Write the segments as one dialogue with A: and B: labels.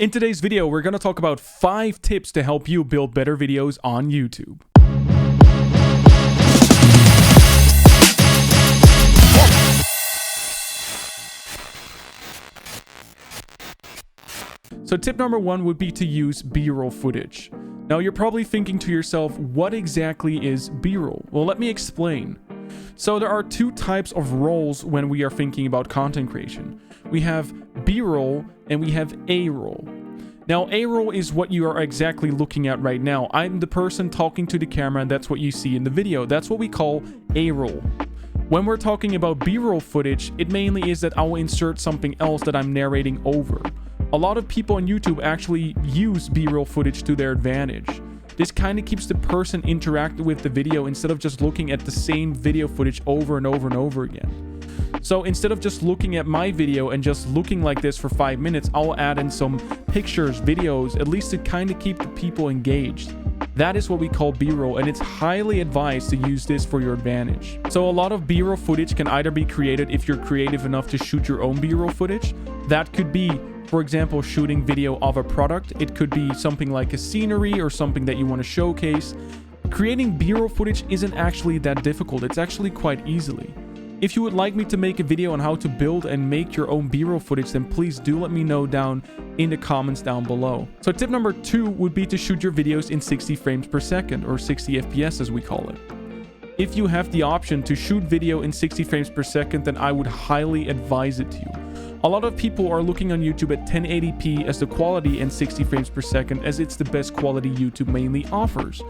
A: In today's video, we're going to talk about 5 tips to help you build better videos on YouTube. So tip number 1 would be to use B-roll footage. Now you're probably thinking to yourself, what exactly is B-roll? Well, let me explain. So there are 2 types of rolls when we are thinking about content creation. We have B-roll and we have A-roll. Now, A-roll is what you are exactly looking at right now. I'm the person talking to the camera, and that's what you see in the video. That's what we call A-roll. When we're talking about B-roll footage, it mainly is that I will insert something else that I'm narrating over. A lot of people on YouTube actually use B-roll footage to their advantage. This kind of keeps the person interacting with the video instead of just looking at the same video footage over and over and over again. So instead of just looking at my video and just looking like this for 5 minutes, I'll add in some pictures, videos, at least to kind of keep the people engaged. That is what we call B-roll, and it's highly advised to use this for your advantage. So a lot of B-roll footage can either be created if you're creative enough to shoot your own B-roll footage. That could be, for example, shooting video of a product. It could be something like a scenery or something that you want to showcase. Creating B-roll footage isn't actually that difficult. It's actually quite easily. If you would like me to make a video on how to build and make your own B-roll footage, then please do let me know down in the comments down below. So tip number 2 would be to shoot your videos in 60 frames per second, or 60 FPS as we call it. If you have the option to shoot video in 60 frames per second, then I would highly advise it to you. A lot of people are looking on YouTube at 1080p as the quality and 60 frames per second, as it's the best quality YouTube mainly offers.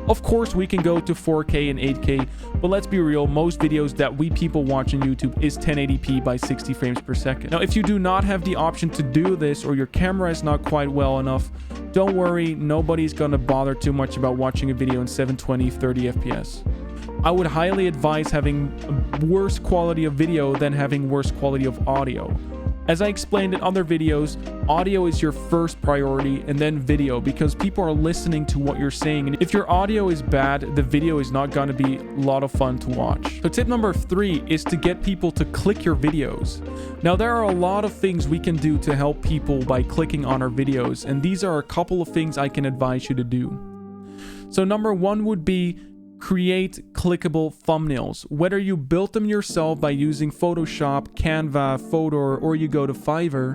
A: Of course, we can go to 4K and 8K, but let's be real, most videos that we people watch on YouTube is 1080p by 60 frames per second. Now, if you do not have the option to do this, or your camera is not quite well enough, don't worry, nobody's gonna bother too much about watching a video in 720, 30 FPS. I would highly advise having worse quality of video than having worse quality of audio. As I explained in other videos, audio is your first priority and then video, because people are listening to what you're saying. And if your audio is bad, the video is not going to be a lot of fun to watch. So tip number 3 is to get people to click your videos. Now, there are a lot of things we can do to help people by clicking on our videos, and these are a couple of things I can advise you to do. So number 1 would be create clickable thumbnails. Whether you built them yourself by using Photoshop, Canva, Photo, or you go to Fiverr,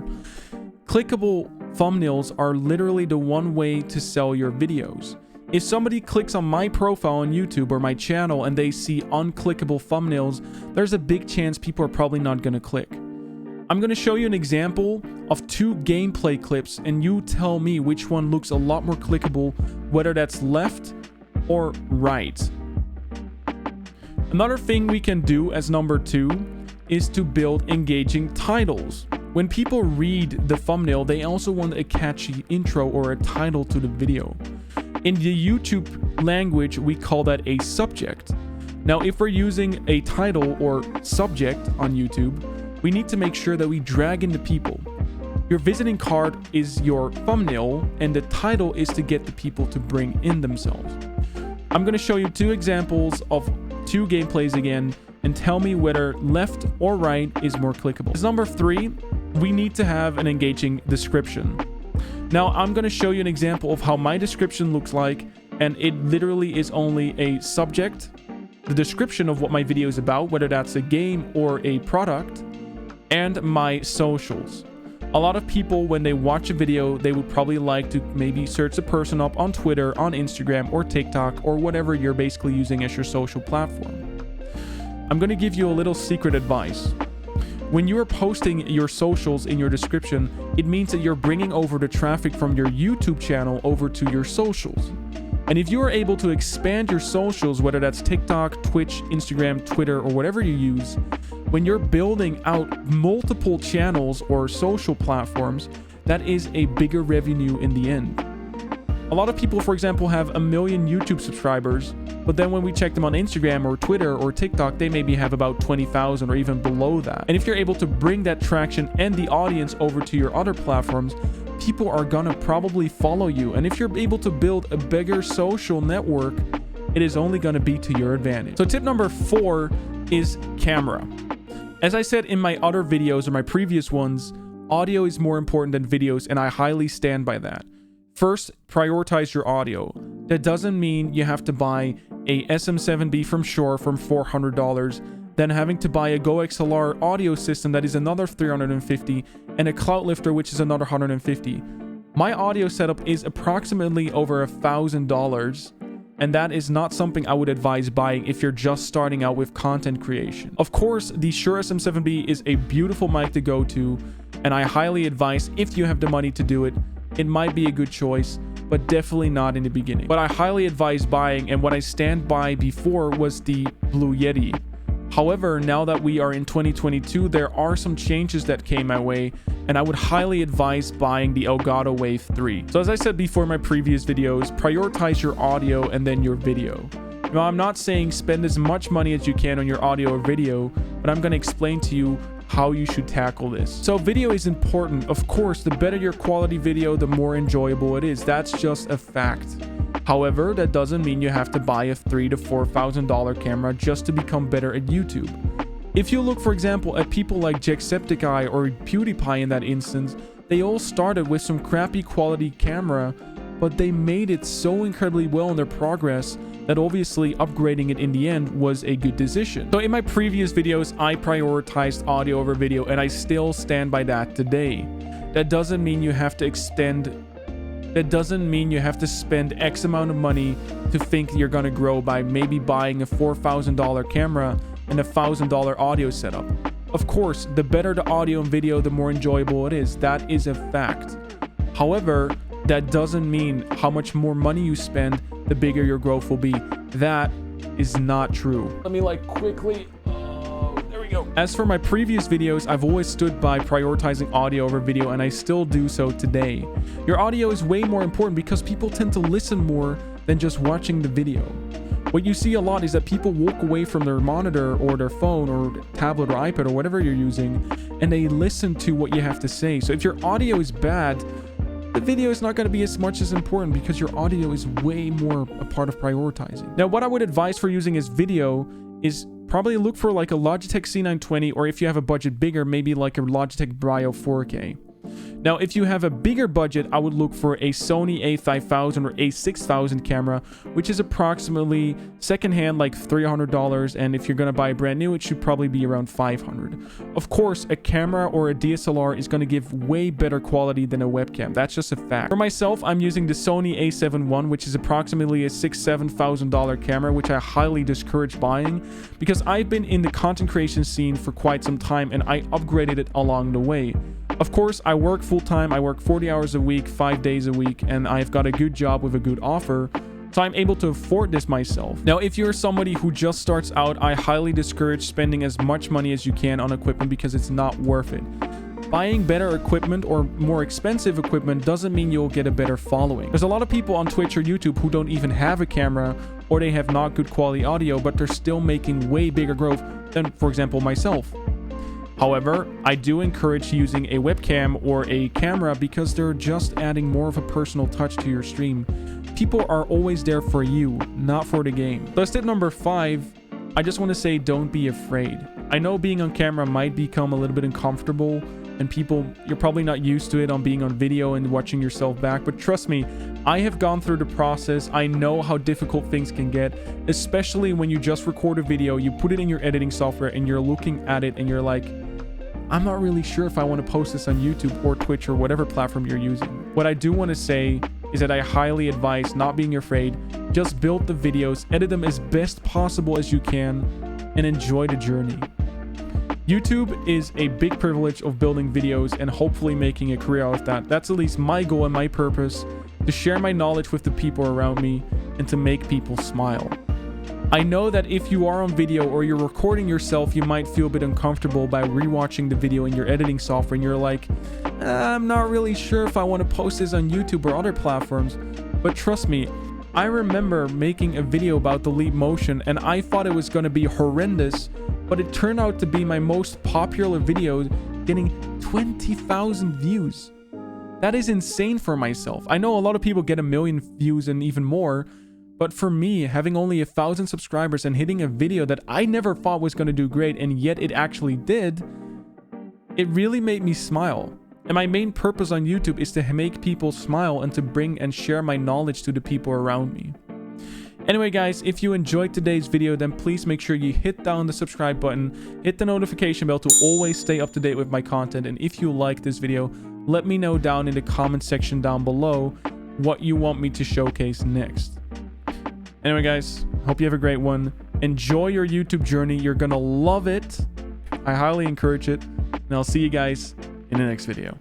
A: clickable thumbnails are literally the one way to sell your videos. If somebody clicks on my profile on YouTube or my channel and they see unclickable thumbnails, there's a big chance people are probably not going to click. I'm going to show you an example of 2 gameplay clips, and you tell me which one looks a lot more clickable, whether that's left or right. Another thing we can do as number 2 is to build engaging titles. When people read the thumbnail, they also want a catchy intro or a title to the video. In the YouTube language, we call that a subject. Now, if we're using a title or subject on YouTube, we need to make sure that we drag in the people. Your visiting card is your thumbnail, and the title is to get the people to bring in themselves. I'm going to show you 2 examples of 2 gameplays again, and tell me whether left or right is more clickable. As number 3, we need to have an engaging description. Now, I'm going to show you an example of how my description looks like, and it literally is only a subject, the description of what my video is about, whether that's a game or a product, and my socials. A lot of people, when they watch a video, they would probably like to maybe search the person up on Twitter, on Instagram, or TikTok, or whatever you're basically using as your social platform. I'm going to give you a little secret advice. When you are posting your socials in your description, it means that you're bringing over the traffic from your YouTube channel over to your socials. And if you are able to expand your socials, whether that's TikTok, Twitch, Instagram, Twitter, or whatever you use, when you're building out multiple channels or social platforms, that is a bigger revenue in the end. A lot of people, for example, have 1 million YouTube subscribers, but then when we check them on Instagram or Twitter or TikTok, they maybe have about 20,000 or even below that. And if you're able to bring that traction and the audience over to your other platforms, people are gonna probably follow you. And if you're able to build a bigger social network, it is only gonna be to your advantage. So tip number 4 is camera. As I said in my other videos or my previous ones, audio is more important than videos, and I highly stand by that. First, prioritize your audio. That doesn't mean you have to buy a SM7B from Shure from $400, then having to buy a 𝐂𝐎𝐍𝐄𝐒 audio system that is another $350, and a cloud lifter which is another $150. My audio setup is approximately over $1,000, and that is not something I would advise buying if you're just starting out with content creation. Of course, the Shure SM7B is a beautiful mic to go to, and I highly advise, if you have the money to do it, it might be a good choice, but definitely not in the beginning. But I highly advise buying, and what I stand by before was the Blue Yeti. However, now that we are in 2022, there are some changes that came my way, and I would highly advise buying the Elgato Wave 3. So as I said before in my previous videos, prioritize your audio and then your video. Now, I'm not saying spend as much money as you can on your audio or video, but I'm going to explain to you how you should tackle this. So video is important. Of course, the better your quality video, the more enjoyable it is. That's just a fact. However, that doesn't mean you have to buy a $3,000 to $4,000 camera just to become better at YouTube. If you look, for example, at people like Jacksepticeye or PewDiePie in that instance, they all started with some crappy quality camera, but they made it so incredibly well in their progress that obviously upgrading it in the end was a good decision. So in my previous videos, I prioritized audio over video, and I still stand by that today. That doesn't mean you have to spend X amount of money to think you're gonna grow by maybe buying a $4,000 camera and a $1,000 audio setup. Of course, the better the audio and video, the more enjoyable it is. That is a fact. However, that doesn't mean how much more money you spend, the bigger your growth will be. That is not true. Let me quickly... there we go. As for my previous videos, I've always stood by prioritizing audio over video, and I still do so today. Your audio is way more important because people tend to listen more than just watching the video. What you see a lot is that people walk away from their monitor or their phone or tablet or iPad or whatever you're using, and they listen to what you have to say. So if your audio is bad, the video is not going to be as much as important because your audio is way more a part of prioritizing. Now, what I would advise for using as video is probably look for a Logitech C920, or if you have a budget bigger, maybe a Logitech Brio 4K. Now, if you have a bigger budget, I would look for a Sony a5000 or a6000 camera, which is approximately secondhand $300, and if you're going to buy brand new, it should probably be around $500. Of course, a camera or a DSLR is going to give way better quality than a webcam. That's just a fact. For myself, I'm using the Sony a7 I, which is approximately a $6,000-$7,000 camera, which I highly discourage buying because I've been in the content creation scene for quite some time, and I upgraded it along the way. Of course, I work full-time. I work 40 hours a week, 5 days a week, and I've got a good job with a good offer, so I'm able to afford this myself. Now, if you're somebody who just starts out, I highly discourage spending as much money as you can on equipment because it's not worth it. Buying better equipment or more expensive equipment doesn't mean you'll get a better following. There's a lot of people on Twitch or YouTube who don't even have a camera, or they have not good quality audio, but they're still making way bigger growth than, for example, myself. However, I do encourage using a webcam or a camera because they're just adding more of a personal touch to your stream. People are always there for you, not for the game. So as tip number 5, I just want to say don't be afraid. I know being on camera might become a little bit uncomfortable, and you're probably not used to it on being on video and watching yourself back, but trust me, I have gone through the process. I know how difficult things can get, especially when you just record a video, you put it in your editing software, and you're looking at it and you're like, I'm not really sure if I want to post this on YouTube or Twitch or whatever platform you're using. What I do want to say is that I highly advise not being afraid. Just build the videos, edit them as best possible as you can, and enjoy the journey. YouTube is a big privilege of building videos and hopefully making a career out of that. That's at least my goal and my purpose, to share my knowledge with the people around me and to make people smile. I know that if you are on video or you're recording yourself, you might feel a bit uncomfortable by rewatching the video in your editing software, and you're like, I'm not really sure if I want to post this on YouTube or other platforms. But trust me, I remember making a video about the Leap Motion, and I thought it was going to be horrendous, but it turned out to be my most popular video, getting 20,000 views. That is insane for myself. I know a lot of people get 1 million views and even more, but for me, having only 1,000 subscribers and hitting a video that I never thought was going to do great, and yet it actually did, it really made me smile. And my main purpose on YouTube is to make people smile and to bring and share my knowledge to the people around me. Anyway, guys, if you enjoyed today's video, then please make sure you hit down the subscribe button, hit the notification bell to always stay up to date with my content. And if you like this video, let me know down in the comment section down below what you want me to showcase next. Anyway, guys, hope you have a great one. Enjoy your YouTube journey. You're gonna love it. I highly encourage it. And I'll see you guys in the next video.